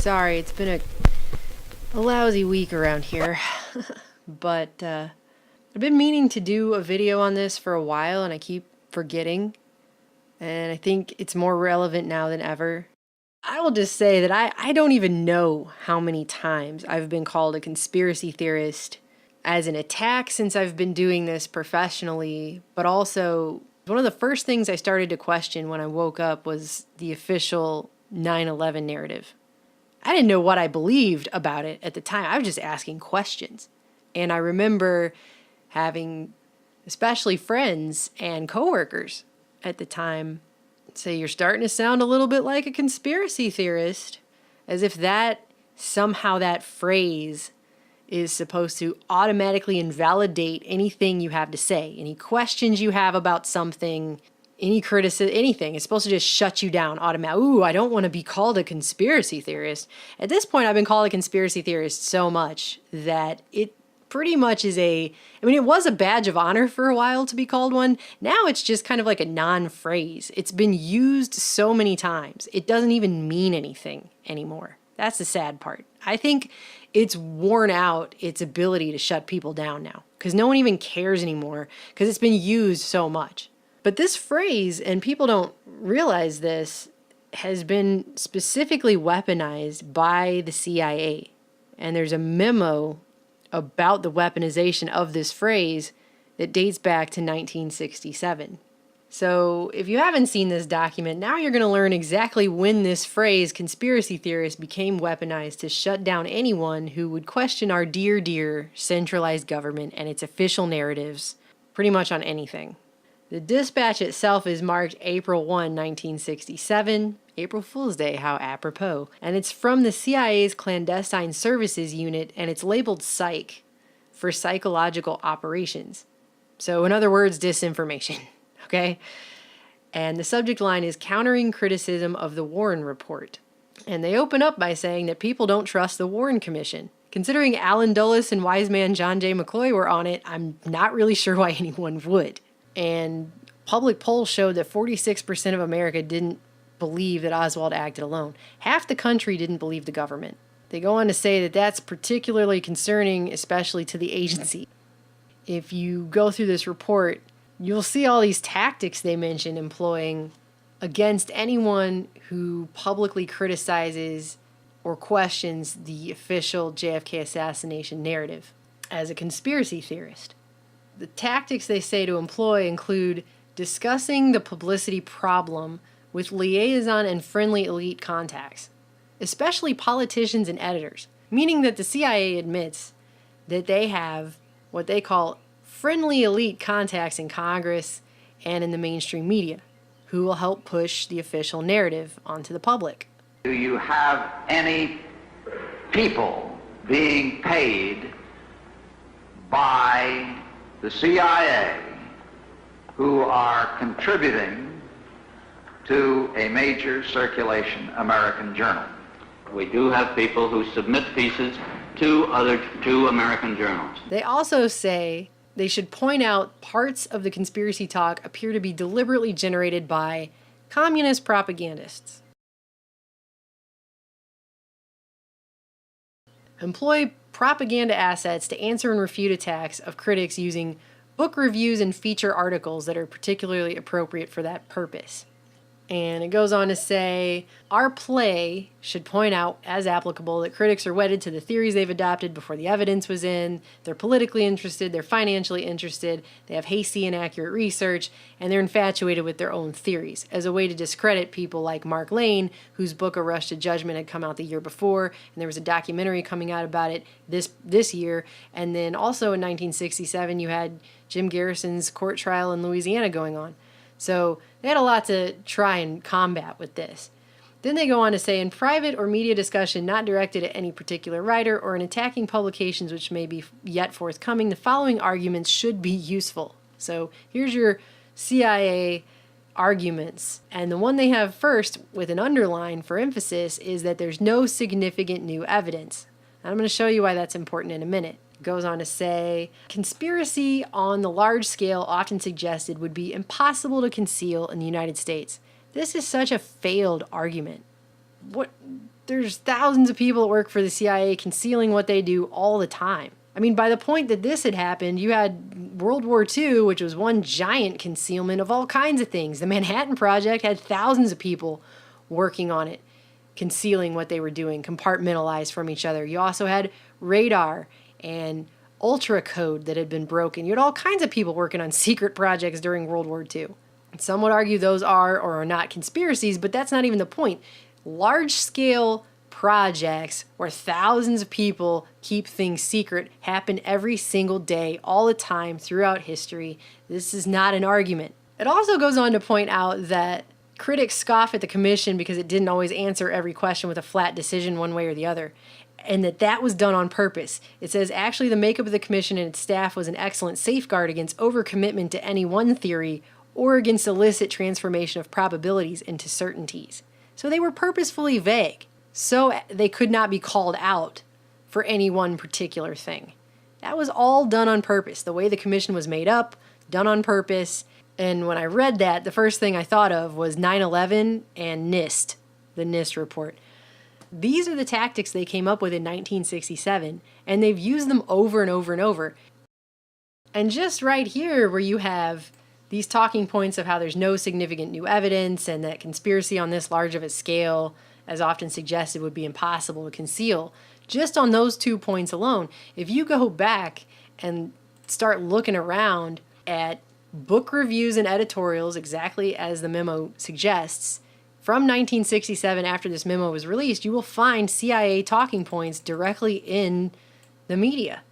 sorry, it's been a lousy week around here. But I've been meaning to do a video on this for a while and I keep forgetting. And I think it's more relevant now than ever. I will just say that I don't even know how many times I've been called a conspiracy theorist as an attack since I've been doing this professionally, but also one of the first things I started to question when I woke up was the official 9/11 narrative. I didn't know what I believed about it at the time. I was just asking questions. And I remember having especially friends and coworkers at the time say, "You're starting to sound a little bit like a conspiracy theorist," as if that somehow that phrase is supposed to automatically invalidate anything you have to say, any questions you have about something, any criticism, anything. It's supposed to just shut you down automatically. Ooh, I don't want to be called a conspiracy theorist. At this point, I've been called a conspiracy theorist so much that it pretty much is it was a badge of honor for a while to be called one. Now it's just kind of like a non-phrase. It's been used so many times. It doesn't even mean anything anymore. That's the sad part. I think it's worn out its ability to shut people down now because no one even cares anymore because it's been used so much. But this phrase, and people don't realize this, has been specifically weaponized by the CIA. And there's a memo about the weaponization of this phrase that dates back to 1967. So if you haven't seen this document, now you're going to learn exactly when this phrase, conspiracy theorist, became weaponized to shut down anyone who would question our dear, dear centralized government and its official narratives pretty much on anything. The dispatch itself is marked April 1, 1967, April Fool's Day, how apropos, and it's from the CIA's Clandestine Services Unit, and it's labeled Psych for psychological operations. So in other words, disinformation, okay? And the subject line is countering criticism of the Warren Report. And they open up by saying that people don't trust the Warren Commission. Considering Alan Dulles and wise man John J. McCloy were on it, I'm not really sure why anyone would. And public polls showed that 46% of America didn't believe that Oswald acted alone. Half the country didn't believe the government. They go on to say that that's particularly concerning, especially to the agency. If you go through this report, you'll see all these tactics they mention employing against anyone who publicly criticizes or questions the official JFK assassination narrative as a conspiracy theorist. The tactics they say to employ include discussing the publicity problem with liaison and friendly elite contacts, especially politicians and editors, meaning that the CIA admits that they have what they call friendly elite contacts in Congress and in the mainstream media who will help push the official narrative onto the public. Do you have any people being paid by the CIA who are contributing to a major circulation American journal? We do have people who submit pieces to American journals. They also say they should point out parts of the conspiracy talk appear to be deliberately generated by communist propagandists. Employ propaganda assets to answer and refute attacks of critics using book reviews and feature articles that are particularly appropriate for that purpose. And it goes on to say, our play should point out, as applicable, that critics are wedded to the theories they've adopted before the evidence was in, they're politically interested, they're financially interested, they have hasty and inaccurate research, and they're infatuated with their own theories, as a way to discredit people like Mark Lane, whose book A Rush to Judgment had come out the year before, and there was a documentary coming out about it this year, and then also in 1967 you had Jim Garrison's court trial in Louisiana going on. So they had a lot to try and combat with this. Then they go on to say, in private or media discussion not directed at any particular writer or in attacking publications which may be yet forthcoming, the following arguments should be useful. So here's your CIA arguments. And the one they have first with an underline for emphasis is that there's no significant new evidence. And I'm going to show you why that's important in a minute. Goes on to say, conspiracy on the large scale often suggested would be impossible to conceal in the United States. This is such a failed argument. there's thousands of people that work for the CIA concealing what they do all the time. I mean, by the point that this had happened, you had World War II, which was one giant concealment of all kinds of things. The Manhattan Project had thousands of people working on it, concealing what they were doing, compartmentalized from each other. You also had radar and ultra code that had been broken. You had all kinds of people working on secret projects during World War II. Some would argue those are or are not conspiracies, but that's not even the point. Large-scale projects where thousands of people keep things secret happen every single day, all the time, throughout history. This is not an argument. It also goes on to point out that critics scoff at the commission because it didn't always answer every question with a flat decision one way or the other, and that was done on purpose. It says, actually, the makeup of the commission and its staff was an excellent safeguard against overcommitment to any one theory or against illicit transformation of probabilities into certainties. So they were purposefully vague, so they could not be called out for any one particular thing. That was all done on purpose. The way the commission was made up, done on purpose. And when I read that, the first thing I thought of was 9/11 and NIST, the NIST report. These are the tactics they came up with in 1967, and they've used them over and over and over. And just right here where you have these talking points of how there's no significant new evidence and that conspiracy on this large of a scale, as often suggested, would be impossible to conceal, just on those 2 points alone, if you go back and start looking around at book reviews and editorials, exactly as the memo suggests, from 1967, after this memo was released, you will find CIA talking points directly in the media.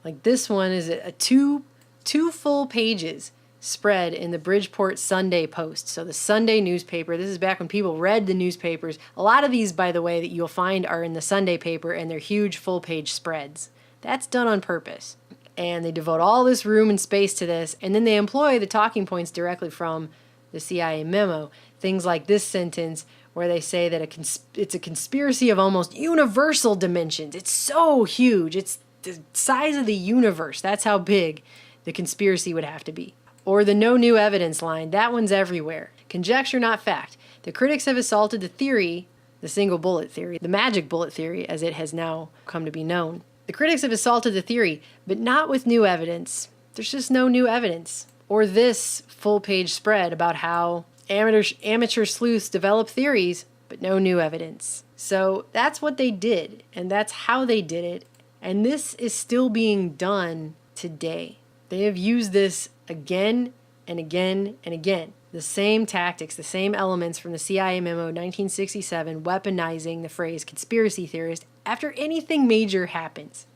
Like this one is a two full pages spread in the Bridgeport Sunday Post. So the Sunday newspaper, this is back when people read the newspapers. A lot of these, by the way, that you'll find are in the Sunday paper, and they're huge full-page spreads. That's done on purpose. And they devote all this room and space to this, and then they employ the talking points directly from the CIA memo. Things like this sentence where they say that it's a conspiracy of almost universal dimensions. It's so huge. It's the size of the universe. That's how big the conspiracy would have to be. Or the no new evidence line, that one's everywhere. Conjecture, not fact. The critics have assaulted the theory, the single bullet theory, the magic bullet theory, as it has now come to be known. The critics have assaulted the theory, but not with new evidence. There's just no new evidence. Or this full-page spread about how amateur sleuths develop theories, but no new evidence. So that's what they did, and that's how they did it, and this is still being done today. They have used this again and again and again. The same tactics, the same elements from the CIA memo 1967, weaponizing the phrase conspiracy theorist after anything major happens,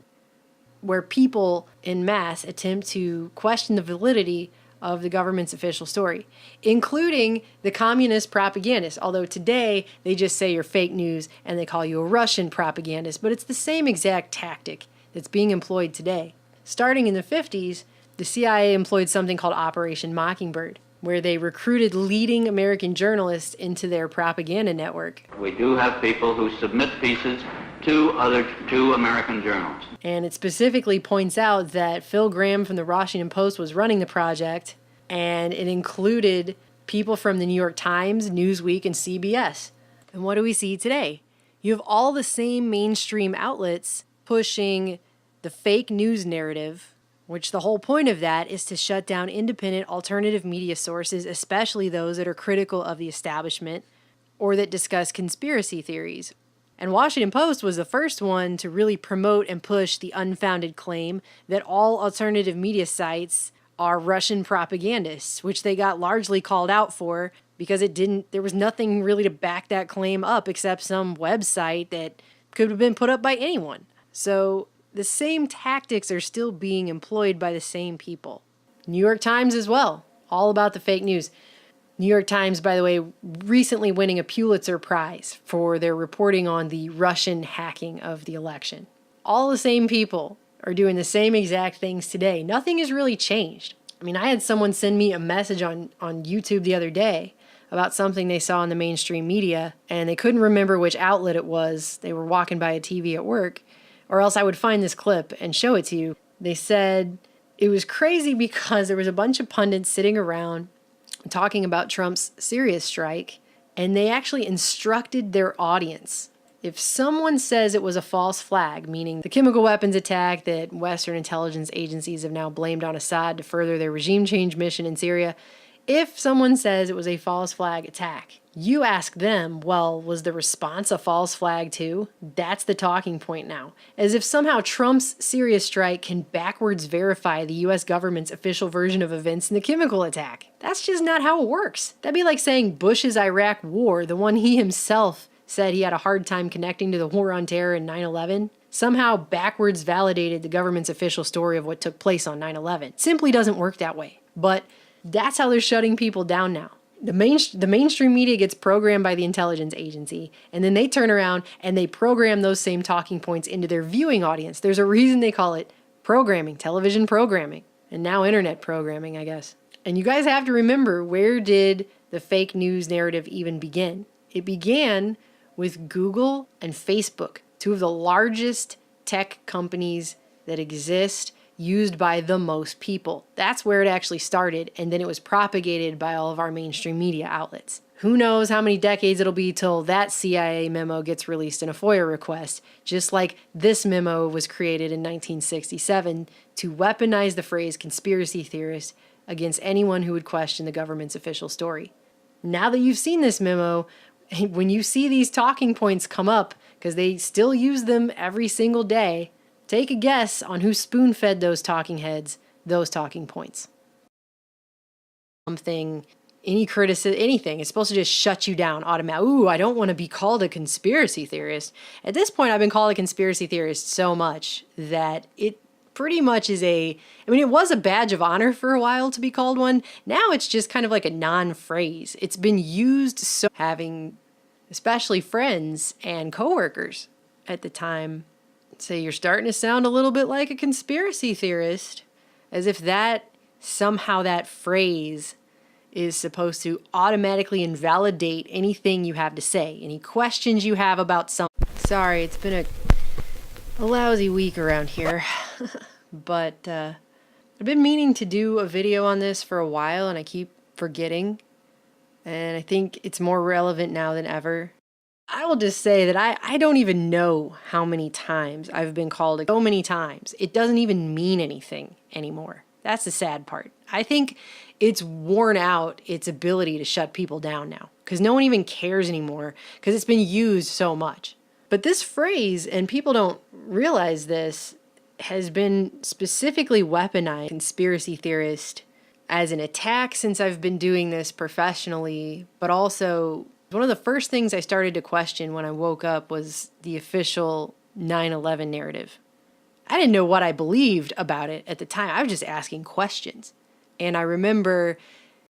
where people en masse attempt to question the validity of the government's official story, including the communist propagandists. Although today they just say you're fake news and they call you a Russian propagandist, but it's the same exact tactic that's being employed today. Starting in the 50s, the CIA employed something called Operation Mockingbird, where they recruited leading American journalists into their propaganda network. We do have people who submit pieces to American journals. And it specifically points out that Phil Graham from the Washington Post was running the project, and it included people from the New York Times, Newsweek, and CBS. And what do we see today? You have all the same mainstream outlets pushing the fake news narrative, which the whole point of that is to shut down independent alternative media sources, especially those that are critical of the establishment or that discuss conspiracy theories. And Washington Post was the first one to really promote and push the unfounded claim that all alternative media sites are Russian propagandists, which they got largely called out for because there was nothing really to back that claim up except some website that could have been put up by anyone. So the same tactics are still being employed by the same people. New York Times as well, all about the fake news. New York Times, by the way, recently winning a Pulitzer Prize for their reporting on the Russian hacking of the election. All the same people are doing the same exact things today. Nothing has really changed. I mean, I had someone send me a message on YouTube the other day about something they saw in the mainstream media, and they couldn't remember which outlet it was. They were walking by a TV at work, or else I would find this clip and show it to you. They said it was crazy because there was a bunch of pundits sitting around talking about Trump's serious strike, and they actually instructed their audience. If someone says it was a false flag, meaning the chemical weapons attack that Western intelligence agencies have now blamed on Assad to further their regime change mission in Syria, if someone says it was a false flag attack, you ask them, well, was the response a false flag too? That's the talking point now. As if somehow Trump's Syria strike can backwards verify the US government's official version of events in the chemical attack. That's just not how it works. That'd be like saying Bush's Iraq war, the one he himself said he had a hard time connecting to the war on terror in 9/11, somehow backwards validated the government's official story of what took place on 9/11. Simply doesn't work that way. But that's how they're shutting people down now. The mainstream media gets programmed by the intelligence agency, and then they turn around and they program those same talking points into their viewing audience. There's a reason they call it programming, television programming, and now internet programming, I guess. And you guys have to remember, where did the fake news narrative even begin? It began with Google and Facebook, two of the largest tech companies that exist, used by the most people. That's where it actually started, and then it was propagated by all of our mainstream media outlets. Who knows how many decades it'll be till that CIA memo gets released in a FOIA request, just like this memo was created in 1967 to weaponize the phrase conspiracy theorist against anyone who would question the government's official story. Now that you've seen this memo, when you see these talking points come up, because they still use them every single day, take a guess on who spoon-fed those talking heads those talking points. Something, any criticism, anything, is supposed to just shut you down automatically. Ooh, I don't want to be called a conspiracy theorist. At this point, I've been called a conspiracy theorist so much that it pretty much is it was a badge of honor for a while to be called one. Now it's just kind of like a non-phrase. It's been used so, having especially friends and coworkers at the time say you're starting to sound a little bit like a conspiracy theorist, as if that somehow that phrase is supposed to automatically invalidate anything you have to say, any questions you have about something. Sorry, it's been a lousy week around here, but I've been meaning to do a video on this for a while and I keep forgetting, and I think it's more relevant now than ever. I will just say that I don't even know how many times I've been called so many times. It doesn't even mean anything anymore. That's the sad part. I think it's worn out its ability to shut people down now because no one even cares anymore because it's been used so much. But this phrase, and people don't realize this, has been specifically weaponized, conspiracy theorist, as an attack since I've been doing this professionally, but also one of the first things I started to question when I woke up was the official 9/11 narrative. I didn't know what I believed about it at the time. I was just asking questions. And I remember